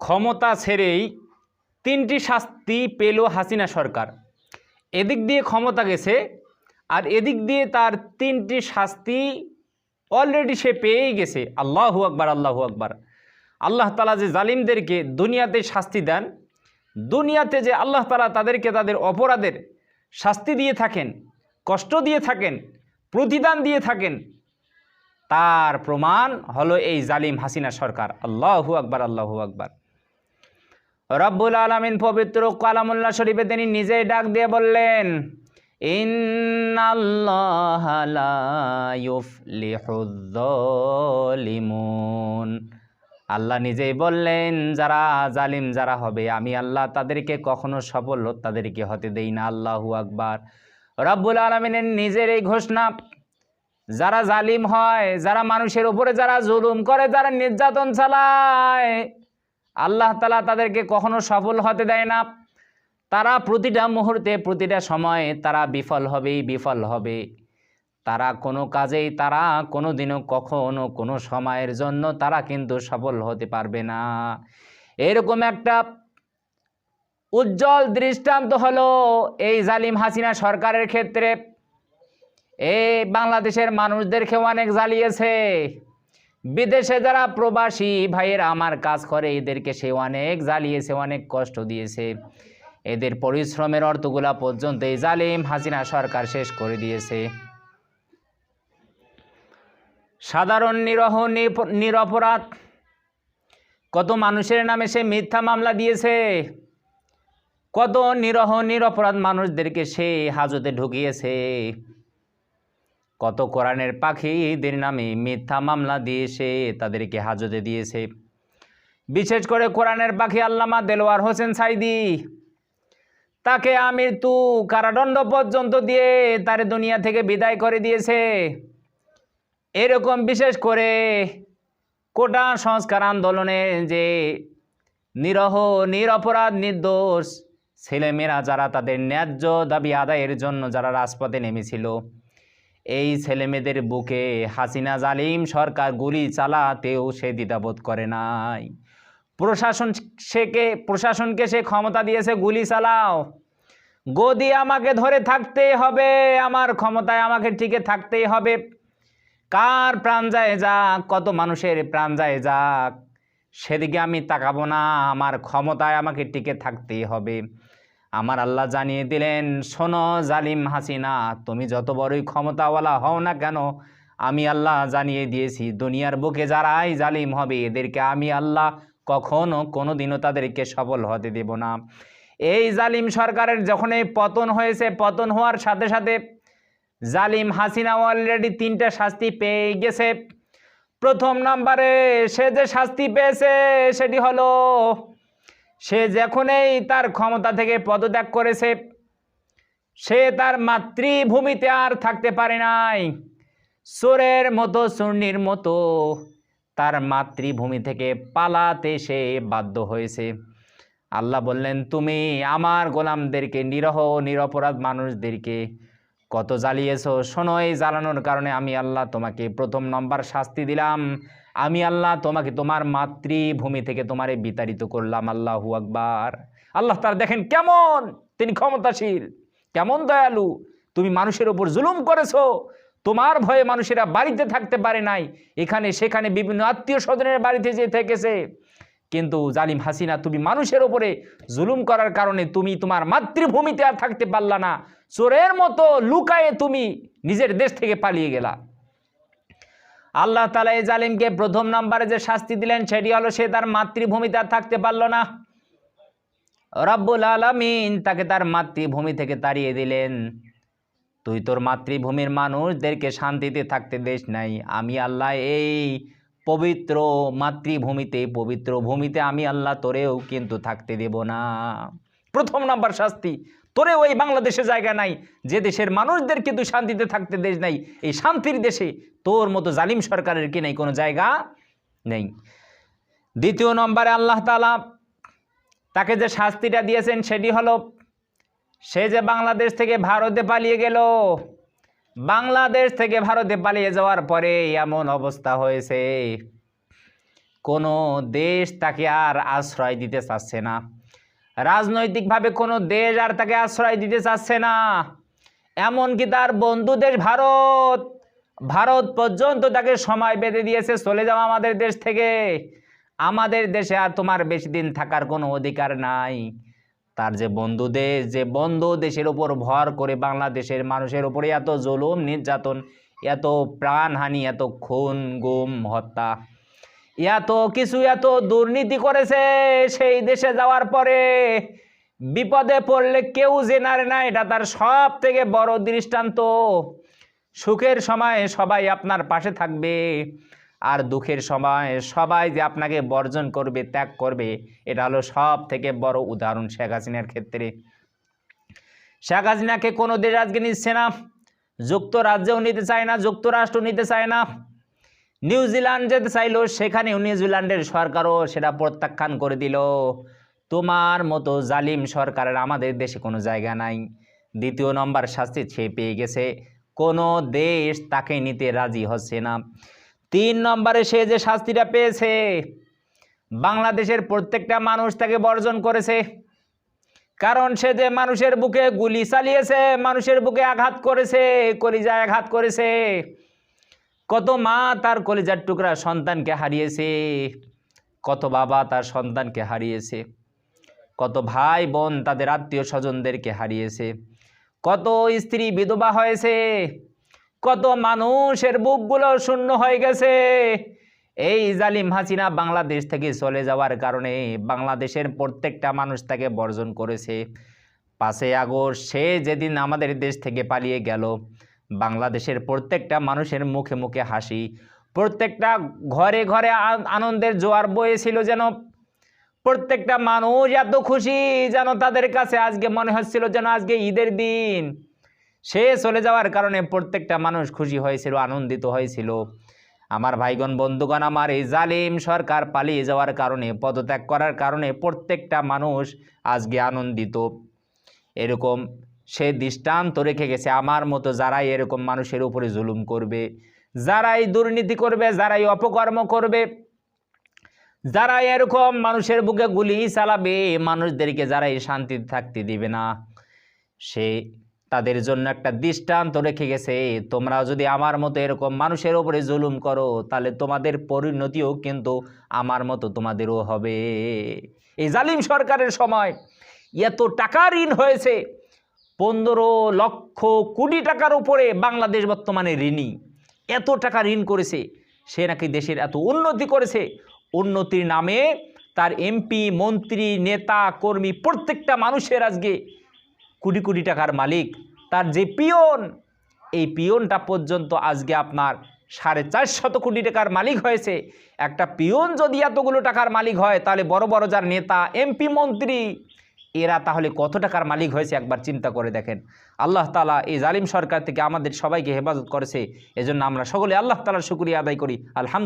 ক্ষমতা ছেড়েই তিনটি শাস্তি পেল হাসিনা সরকার। এদিক দিয়ে ক্ষমতা গেছে আর এদিক দিয়ে তার তিনটি শাস্তি অলরেডি সে পেয়েই গেছে। আল্লাহু আকবার, আল্লাহু আকবার। আল্লাহ তাআলা যে জালিমদেরকে দুনিয়াতে শাস্তি দেন, দুনিয়াতে যে আল্লাহ তাআলা তাদেরকে তাদের অপরাধের শাস্তি দিয়ে থাকেন, কষ্ট দিয়ে থাকেন, প্রতিদান দিয়ে থাকেন, তার প্রমাণ হলো এই জালিম হাসিনা সরকার। আল্লাহু আকবার, আল্লাহু আকবার। রব্বুল আলামিন পবিত্র কালামুল্লাহ শরীফে তিনি নিজেই ডাক দিয়ে বললেন, ইন্নাল্লাহা লা ইউফলিহুয যালিমুন। আল্লাহ নিজেই বললেন, যারা জালিম যারা হবে আমি আল্লাহ তাদেরকে কখনো সফল তাদেরকে হতে দেই না। আল্লাহু আকবার। রব্বুল আলামিনের নিজের এই ঘোষণা, যারা জালিম হয়, যারা মানুষের উপরে যারা জুলুম করে, যারা নির্যাতন চালায়, আল্লাহ তাআলা তাদেরকে কখনো সফল হতে দেয় না। তারা প্রতিটা মুহূর্তে প্রতিটা সময়ে তারা বিফল হবেই বিফল হবে। তারা কোনো কাজেই তারা কোনো দিনও কখনো কোনো সময়ের জন্য তারা কিন্তু সফল হতে পারবে না। এরকম একটা উজ্জ্বল দৃষ্টান্ত হলো এই জালিম হাসিনা সরকারের ক্ষেত্রে। এই বাংলাদেশের মানুষদেরকে অনেক জ্বালিয়েছে। বিদেশে যারা প্রবাসী ভাইয়েরা আমার কাজ করে এদেরকে সে অনেক জ্বালিয়েছে, অনেক কষ্ট দিয়েছে। এদের পরিশ্রমের অর্থগুলা পর্যন্ত এই জালিম হাসিনা সরকার শেষ করে দিয়েছে। সাধারণ নিরপরাধ কত মানুষের নামে সে মিথ্যা মামলা দিয়েছে, কত নিরপরাধ মানুষদেরকে সে হাজতে ঢুকিয়েছে, কত কোরআনের পাখিদের নামে মিথ্যা মামলা দিয়ে সে তাদেরকে হাজতে দিয়েছে। বিশেষ করে কোরআনের পাখি আল্লামা দেলোয়ার হোসেন সাইদি, তাকে আমৃত্যু কারাদণ্ড পর্যন্ত দিয়ে তার দুনিয়া থেকে বিদায় করে দিয়েছে। এরকম বিশেষ করে কোটা সংস্কার আন্দোলনে যে নিরপরাধ নির্দোষ ছেলেমেয়েরা যারা তাদের ন্যায্য দাবি আদায়ের জন্য যারা রাজপথে নেমেছিল, এই ছেলেমেয়েদের বুকে হাসিনা জালিম সরকার গুলি চালাতেও সে দ্বিধাবোধ করে নাই। প্রশাসনকে সে ক্ষমতা দিয়েছে, গুলি চালাও, গদি আমাকে ধরে থাকতেই হবে, আমার ক্ষমতায় আমাকে টিকে থাকতেই হবে। কার প্রাণ যায় যাক, কত মানুষের প্রাণ যায় যাক, সেদিকে আমি তাকাবো না, আমার ক্ষমতায় আমাকে টিকে থাকতেই হবে। আমার আল্লাহ জানিয়ে দিলেন, শোনো জালিম হাসিনা, তুমি যত বড়ই ক্ষমতাওয়ালা হও না কেন, আমি আল্লাহ জানিয়ে দিয়েছি দুনিয়ার বুকে যারাই জালিম হবে এদেরকে আমি আল্লাহ কখনো কোনোদিনও তাদেরকে সফল হতে দেব না। এই জালিম সরকারের যখন এই পতন হয়েছে, পতন হওয়ার সাথে সাথে জালিম হাসিনা অলরেডি তিনটা শাস্তি পেয়ে গেছে। প্রথম নম্বরে সে যে শাস্তি পেয়েছে সেটি হলো, সে যখনই তার ক্ষমতা থেকে পদত্যাগ করেছে, সে তার মাতৃভূমিতে আর থাকতে পারে নাই। চোরের মতো, চূর্ণির মতো তার মাতৃভূমি থেকে পালাতে সে বাধ্য হয়েছে। আল্লাহ বললেন, তুমি আমার গোলামদেরকে, নিরপরাধ মানুষদেরকে কত জ্বালিয়েছো, শোনো, এই জ্বালানোর কারণে আমি আল্লাহ তোমাকে প্রথম নম্বর শাস্তি দিলাম। আমি আল্লাহ তোমাকে তোমার মাতৃভূমি থেকে তোমারে বিতাড়িত করলাম। আল্লাহু আকবার। আল্লাহ তাআলা দেখেন কেমন তিনি ক্ষমতাশীল, কেমন দয়ালু। তুমি মানুষের উপর জুলুম করেছো, তোমার ভয়ে মানুষেরা বাড়িতে থাকতে পারে নাই, এখানে সেখানে বিভিন্ন আত্মীয় স্বজনের বাড়িতে যে থেকেছে। কিন্তু জালিম হাসিনা, তুমি মানুষের উপরে জুলুম করার কারণে তুমি তোমার মাতৃভূমিতে আর থাকতে পারলা না, চোরের মতো লুকায়ে তুমি নিজের দেশ থেকে পালিয়ে গেলা। আল্লাহ তাআলা এই জালিমকে প্রথম নম্বরে যে শাস্তি দিলেন সেটি হলো, সে তার মাতৃভূমিতে আর থাকতে পারলো না। রব্বুল আলামিন তাকে তার মাতৃভূমি থেকে তাড়িয়ে দিলেন। তুই তোর মাতৃভূমির মানুষদেরকে শান্তিতে থাকতে দেশ নাই, আমি আল্লাহ এই পবিত্র মাতৃভূমিতে, পবিত্র ভূমিতে আমি আল্লাহ তোরেও কিন্তু থাকতে দেব না। প্রথম নাম্বার শাস্তি, তোরে ওই বাংলাদেশে জায়গা নাই, যে দেশের মানুষদেরকে তুই শান্তিতে থাকতে দেশ নাই, এই শান্তির দেশে তোর মতো জালিম সরকারের কি নেই, কোনো জায়গা নেই। দ্বিতীয় নম্বরে আল্লাহ তাআলা তাকে যে শাস্তিটা দিয়েছেন সেটি হলো, সে যে বাংলাদেশ থেকে ভারতে পালিয়ে গেল, বাংলাদেশ থেকে ভারতে পালিয়ে যাওয়ার পরে এমন অবস্থা হয়েছে, কোনো দেশ তাকে আর আশ্রয় দিতে চাচ্ছে না, রাজনৈতিকভাবে কোনো দেশ আর তাকে আশ্রয় দিতে চাচ্ছে না। এমনকি তার বন্ধু দেশ ভারত পর্যন্ত তাকে সময় বেঁধে দিয়েছে, চলে যাও আমাদের দেশ থেকে, আমাদের দেশে আর তোমার বেশি দিন থাকার কোনো অধিকার নাই। তার যে বন্ধু দেশের উপর ভর করে বাংলাদেশের মানুষের উপরে এত জুলুম নির্যাতন, এত প্রাণহানি, এত খুন গুম হত্যা, এত কিছু, এত দুর্নীতি করেছে, সেই দেশে যাওয়ার পরে বিপদে পড়লে কেউ যে নারে না, এটা তার সব থেকে বড় দৃষ্টান্ত। সুখের সময় সবাই আপনার পাশে থাকবে, আর দুঃখের সময় সবাই যে আপনাকে বর্জন করবে, ত্যাগ করবে, এটা হলো সব থেকে বড় উদাহরণ শেখ হাসিনার ক্ষেত্রে। শেখ হাসিনাকে কোনো দেশ আজকে নিচ্ছে না, যুক্তরাজ্যেও নিতে চায় না, যুক্তরাষ্ট্র নিতে চায় না, নিউজিল্যান্ড যেতে চাইলো, সেখানেও নিউজিল্যান্ডের সরকারও সেটা প্রত্যাখ্যান করে দিল। তোমার মতো জালিম সরকারের আমাদের দেশে কোনো জায়গা নাই। দ্বিতীয় নম্বর শাস্তি সে পেয়ে গেছে, কোনো দেশ তাকে নিতে রাজি হচ্ছে না। 3 নম্বরে সে যে শাস্তিটা পেয়েছে, বাংলাদেশের প্রত্যেকটা মানুষ তাকে বর্জন করেছে। কারণ সে যে মানুষের বুকে গুলি চালিয়েছে, মানুষের বুকে আঘাত করেছে, কলিজায় আঘাত করেছে। কত মা তার কলিজার টুকরা সন্তানকে হারিয়েছে, কত বাবা তার সন্তানকে হারিয়েছে, কত ভাই বোন তাদের আত্মীয় স্বজনদেরকে হারিয়েছে, কত স্ত্রী বিধবা হয়েছে, কত মানুষের বুকগুলো শূন্য হয়ে গেছে। এই জালিম হাসিনা বাংলাদেশ থেকে চলে যাওয়ার কারণে বাংলাদেশের প্রত্যেকটা মানুষ তাকে বর্জন করেছে। 5 আগস্ট সে যেদিন আমাদের দেশ থেকে পালিয়ে গেল, বাংলাদেশের প্রত্যেকটা মানুষের মুখে মুখে হাসি, প্রত্যেকটা ঘরে ঘরে আনন্দের জোয়ার বয়েছিল, যেন প্রত্যেকটা মানুষ এত খুশি, যেন তাদের কাছে আজকে মনে হচ্ছিল যেন আজকে ঈদের দিন। সে চলে যাওয়ার কারণে প্রত্যেকটা মানুষ খুশি হয়েছিল, আনন্দিত হয়েছিল। আমার ভাইগণ বন্ধুগণ, আমার এই জালিম সরকার পালিয়ে যাওয়ার কারণে, পদত্যাগ করার কারণে প্রত্যেকটা মানুষ আজকে আনন্দিত। এরকম সে দৃষ্টান্ত রেখে গেছে, আমার মতো যারাই এরকম মানুষের উপরে জুলুম করবে, যারাই দুর্নীতি করবে, যারাই অপকর্ম করবে, যারা এরকম মানুষের বুকে গুলি চালাবে, মানুষদেরকে যারাই শান্তিতে থাকতে দিবে না, সে তাদের জন্য একটা দৃষ্টান্ত রেখে গেছে। তোমরা যদি আমার মতো এরকম মানুষের উপরে জুলুম করো, তাহলে তোমাদের পরিণতিও কিন্তু আমার মতো তোমাদেরও হবে। এই জালিম সরকারের সময় এত টাকা ঋণ হয়েছে, 15 লক্ষ কোটি টাকার উপরে বাংলাদেশ বর্তমানে ঋণী। এত টাকা ঋণ করেছে, সে নাকি দেশের এত উন্নতি করেছে। উন্নতির নামে তার এমপি, মন্ত্রী, নেতা, কর্মী প্রত্যেকটা মানুষের আজকে কোটি কোটি টাকার মালিক। তার যে পিয়ন, এই পিয়নটা পর্যন্ত আজকে আপনার 450 কোটি টাকার মালিক হয়েছে। একটা পিয়ন যদি এতগুলো টাকার মালিক হয়, তাহলে বড় বড় যার নেতা, এমপি, মন্ত্রী, এরা তাহলে কত টাকার মালিক হয়েছে একবার চিন্তা করে দেখেন। আল্লাহ তাআলা এই জালিম সরকার থেকে আমাদের সবাইকে হেফাজত করেছে। এজন্য আমরা সকলে আল্লাহ তাআলার শুকরিয়া আদায় করি। আলহামদুলিল্লাহ।